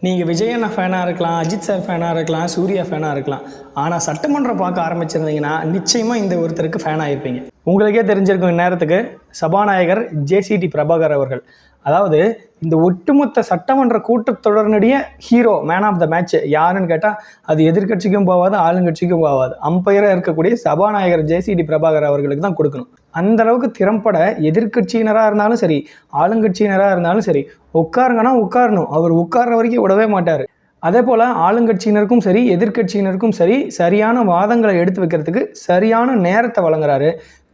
நீங்கள் விஜய் அண்ணா ஃபேனாக இருக்கலாம், அஜித் சார் ஃபேனாக இருக்கலாம், சூர்யா ஃபேனாக இருக்கலாம். ஆனால் சட்டமன்றம் பார்க்க ஆரம்பிச்சிருந்தீங்கன்னா நிச்சயமாக இந்த ஒருத்தருக்கு ஃபேனாக இருப்பீங்க. உங்களுக்கே தெரிஞ்சிருக்கும் இந்நேரத்துக்கு சபாநாயகர் ஜேசிடி பிரபாகர் அவர்கள். அதாவது இந்த ஒட்டுமொத்த சட்டமன்ற கூட்டத்தொடரினுடைய hero, man of the match யாருன்னு கேட்டால் அது எதிர்கட்சிக்கும் போகாது, ஆளுங்கட்சிக்கும் போகாது. அம்பையராக இருக்கக்கூடிய சபாநாயகர் ஜேசிடி பிரபாகர் அவர்களுக்கு தான் கொடுக்கணும். அந்த அளவுக்கு திறம்பட எதிர்கட்சியினராக இருந்தாலும் சரி, ஆளுங்கட்சியினராக இருந்தாலும் சரி, உட்காருங்கன்னா உட்காரணும். அவர் உட்கார்ற வரைக்கும் விடவே மாட்டார். அதே போல் ஆளுங்கட்சியினருக்கும் சரி, எதிர்கட்சியினருக்கும் சரி, சரியான வாதங்களை எடுத்து வைக்கிறதுக்கு சரியான நேரத்தை வழங்குறாரு.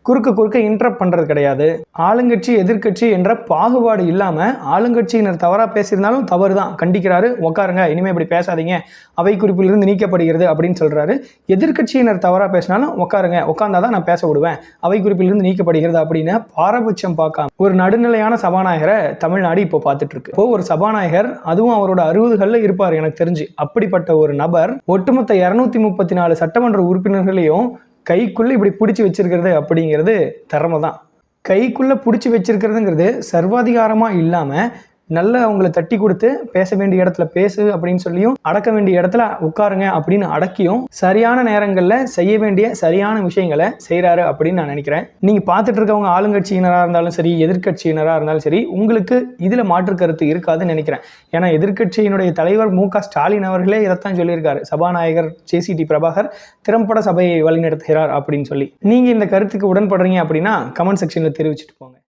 குறுக்க இன்டரப்ட் பண்ணுறது கிடையாது. ஆளுங்கட்சி எதிர்கட்சி என்ற பாகுபாடு இல்லாமல் ஆளுங்கட்சியினர் தவறாக பேசியிருந்தாலும் தவறு தான், கண்டிக்கிறாரு. உட்காருங்க, இனிமேல் இப்படி பேசாதீங்க, அவை குறிப்பிலிருந்து நீக்கப்படுகிறது அப்படின்னு சொல்கிறாரு. எதிர்கட்சியினர் தவறாக பேசினாலும் உட்காருங்க, உட்கார்ந்தாதான் நான் பேச விடுவேன், அவை குறிப்பிலிருந்து நீக்கப்படுகிறது அப்படின்னு பாரபட்சம் பார்க்காம ஒரு நடுநிலையான சபாநாயகரை தமிழ்நாடு இப்போ பார்த்துட்டு இருக்கு. இப்போ ஒரு சபாநாயகர், அதுவும் அவரோட 60களில் இருப்பார் எனக்கு தெரிஞ்சு. அப்படிப்பட்ட ஒரு நபர் ஒட்டுமொத்த 234 சட்டமன்ற உறுப்பினர்களையும் கைக்குள்ளே இப்படி பிடிச்சி வச்சிருக்கிறது அப்படிங்கிறது திறமை தான். கைக்குள்ளே பிடிச்சி வச்சிருக்கிறதுங்கிறது சர்வாதிகாரமாக இல்லாமல் நல்ல அவங்கள தட்டி கொடுத்து பேச வேண்டிய இடத்துல பேசு அப்படின்னு சொல்லியும், அடக்க வேண்டிய இடத்துல உட்காருங்க அப்படின்னு அடக்கியும், சரியான நேரங்களில் செய்ய வேண்டிய சரியான விஷயங்களை செய்கிறாரு அப்படின்னு நான் நினைக்கிறேன். நீங்கள் பார்த்துட்டு இருக்கவங்க ஆளுங்கட்சியினராக இருந்தாலும் சரி, எதிர்கட்சியினராக இருந்தாலும் சரி, உங்களுக்கு இதில் மாற்று கருத்து இருக்காதுன்னு நினைக்கிறேன். ஏன்னா எதிர்கட்சியினுடைய தலைவர் மு.க. ஸ்டாலின் அவர்களே இதைத்தான் சொல்லியிருக்காரு. சபாநாயகர் ஜேசிடி பிரபாகர் திறம்பட சபையை வழிநடத்துகிறார் அப்படின்னு சொல்லி. நீங்கள் இந்த கருத்துக்கு உடன்படுறீங்க அப்படின்னா கமெண்ட் செக்ஷனில் தெரிவிச்சுட்டு போங்க.